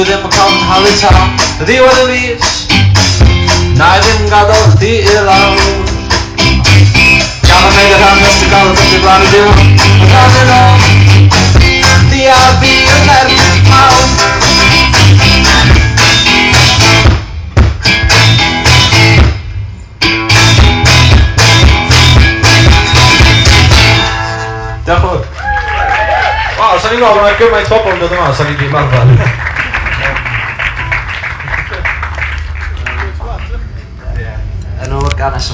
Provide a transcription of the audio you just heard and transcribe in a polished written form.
dem kommt Hallitau, die wurde mies, nein, dem Gadol, die ihr laut. Gamma mega down, just to call it the bloody do, but on and on, the RB and let it out. Diolch. Wow, sa'n i'n meddwl bod yna gymaint bobl yn dod yma, sa'n i'n marfer. Enw ganes yma.